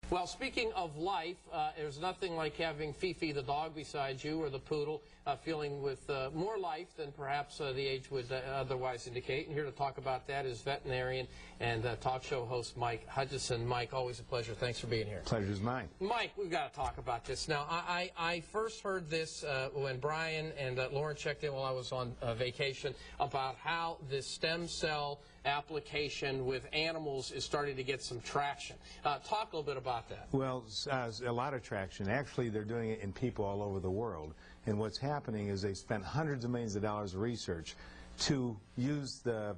Well, speaking of life, there's nothing like having Fifi the dog beside you, or the poodle, feeling with more life than perhaps the age would otherwise indicate. And here to talk about that is veterinarian and talk show host Mike Hutchinson. Mike, always a pleasure. Thanks for being here. Pleasure's mine. Mike, we've got to talk about this. Now, I first heard this when Brian and Lauren checked in while I was on vacation about how this stem cell application with animals is starting to get some traction. Talk a little bit about that. Well, a lot of traction. Actually, they're doing it in people all over the world. And what's happening is they spent hundreds of millions of dollars of research to use the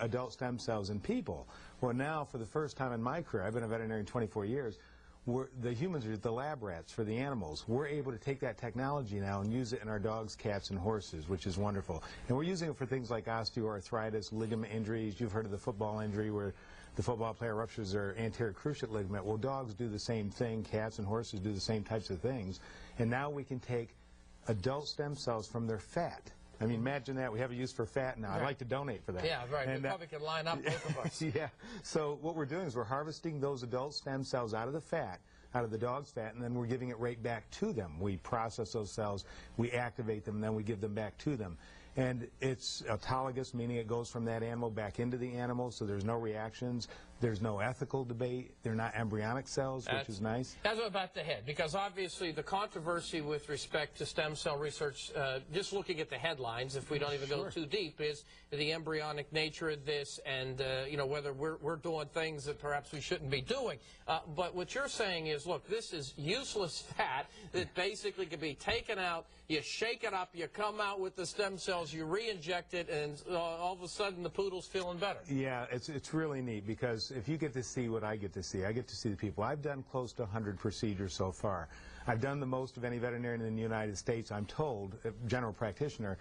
adult stem cells in people. Well, now, for the first time in my career, I've been a veterinarian 24 years, the humans are the lab rats for the animals. We're able to take that technology now and use it in our dogs, cats, and horses, which is wonderful. And we're using it for things like osteoarthritis, ligament injuries. You've heard of the football injury where the football player ruptures their anterior cruciate ligament. Well, dogs do the same thing. Cats and horses do the same types of things. And now we can take adult stem cells from their fat. I mean, imagine that. We have a use for fat now. I'd like to donate for that. Yeah, right. And we probably could line up both of us. Yeah. So what we're doing is we're harvesting those adult stem cells out of the fat, out of the dog's fat, and then we're giving it right back to them. We process those cells, we activate them, and then we give them back to them. And it's autologous, meaning it goes from that animal back into the animal, so there's no reactions. There's no ethical debate. They're not embryonic cells, which is nice. That's about the head, because obviously the controversy with respect to stem cell research, just looking at the headlines, if we don't even go too deep, is the embryonic nature of this, and you know, whether we're doing things that perhaps we shouldn't be doing. But what you're saying is, look, this is useless fat that basically can be taken out. You shake it up, you come out with the stem cells, you re-inject it, and all of a sudden the poodle's feeling better. Yeah, it's really neat, because if you get to see what I get to see the people. I've done close to 100 procedures so far. I've done the most of any veterinarian in the United States, I'm told, a general practitioner.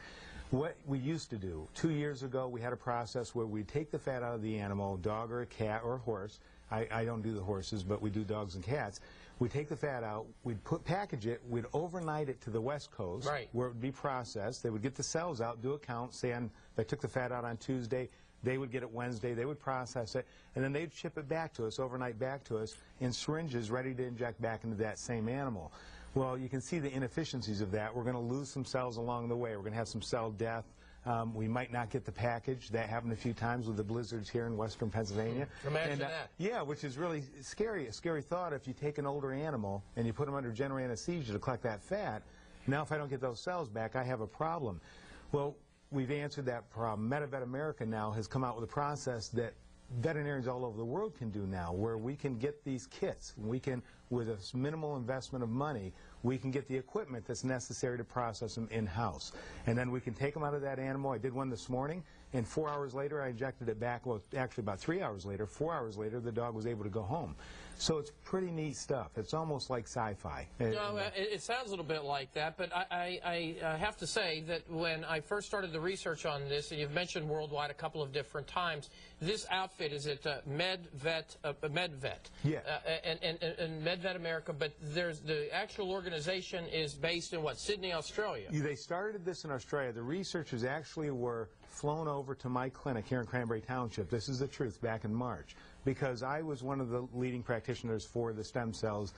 What we used to do, 2 years ago, we had a process where we'd take the fat out of the animal, dog or a cat or a horse. I don't do the horses, but we do dogs and cats. We'd take the fat out, we'd package it, we'd overnight it to the West Coast, where it would be processed. They would get the cells out, do a count, say they took the fat out on Tuesday, they would get it Wednesday, they would process it, and then they'd ship it back to us, overnight back to us, in syringes ready to inject back into that same animal. Well, you can see the inefficiencies of that. We're going to lose some cells along the way. We're going to have some cell death. We might not get the package. That happened a few times with the blizzards here in western Pennsylvania. Imagine that. Yeah, which is really scary. A scary thought if you take an older animal and you put them under general anesthesia to collect that fat. Now, if I don't get those cells back, I have a problem. Well, we've answered that problem. MetaVet America now has come out with a process that veterinarians all over the world can do now, where we can get these kits. We can, with a minimal investment of money, we can get the equipment that's necessary to process them in-house. And then we can take them out of that animal. I did one this morning, and 4 hours later I injected it back. Well, actually about 3 hours later, 4 hours later, the dog was able to go home. So it's pretty neat stuff. It's almost like sci-fi. No, it sounds a little bit like that, but I have to say that when I first started the research on this, and you've mentioned worldwide a couple of different times, this outfit, is it MedVet? Yeah. And MedVet America, but there's the actual organization is based in what, Sydney, Australia? They started this in Australia. The researchers actually were flown over to my clinic here in Cranberry Township. This is the truth, back in March, because I was one of the leading practitioners for the stem cells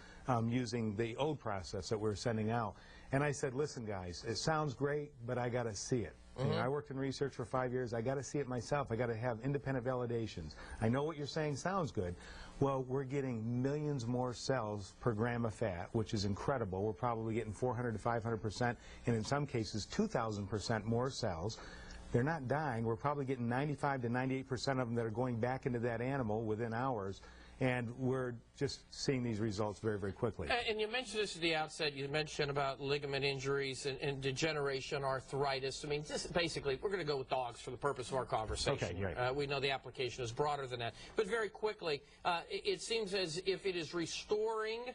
using the old process that we were sending out. And I said, listen, guys, it sounds great, but I got to see it. I worked in research for 5 years. I got to see it myself. I got to have independent validations. I know what you're saying sounds good. Well, we're getting millions more cells per gram of fat, which is incredible. We're probably getting 400 to 500%, and in some cases 2,000% more cells. They're not dying. We're probably getting 95 to 98% of them that are going back into that animal within hours. And we're just seeing these results very, very quickly. And you mentioned this at the outset. You mentioned about ligament injuries and degeneration, arthritis. I mean, just basically, we're going to go with dogs for the purpose of our conversation. Okay, right. We know the application is broader than that. But very quickly, it seems as if it is restoring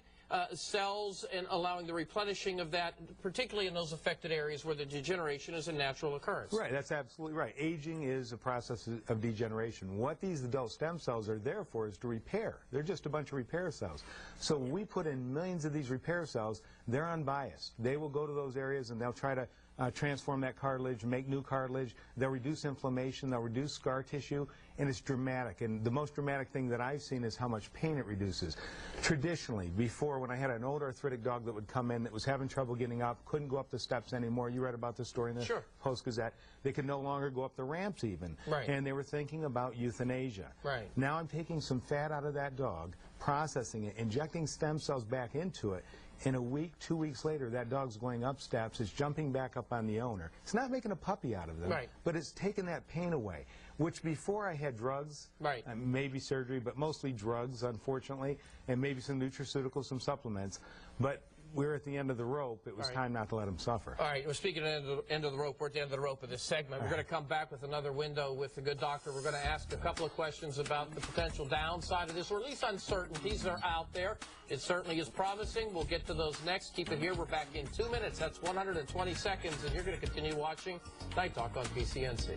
cells and allowing the replenishing of that, particularly in those affected areas where the degeneration is a natural occurrence. Right, that's absolutely right. Aging is a process of degeneration. What these adult stem cells are there for is to repair. They're just a bunch of repair cells. So we put in millions of these repair cells. They're unbiased. They will go to those areas and they'll try to transform that cartilage, make new cartilage. They'll reduce inflammation, they'll reduce scar tissue, and it's dramatic. And the most dramatic thing that I've seen is how much pain it reduces. Traditionally, before, when I had an old arthritic dog that would come in that was having trouble getting up, couldn't go up the steps anymore, you read about this story in the Sure. Post-Gazette, they could no longer go up the ramps even. Right. And they were thinking about euthanasia. Right. Now I'm taking some fat out of that dog, processing it, injecting stem cells back into it. In a week, 2 weeks later, that dog's going up steps, it's jumping back up on the owner. It's not making a puppy out of them, right. but it's taking that pain away, which before I had drugs, right. Maybe surgery, but mostly drugs, unfortunately, and maybe some nutraceuticals, some supplements. But we're at the end of the rope. It was time not to let them suffer. All right, we're speaking of the end of the rope. We're at the end of the rope of this segment. We're going to come back with another window with the good doctor. We're going to ask a couple of questions about the potential downside of this, or at least uncertainties that are out there. It certainly is promising. We'll get to those next. Keep it here. We're back in 2 minutes. That's 120 seconds, and you're going to continue watching Night Talk on PCNC.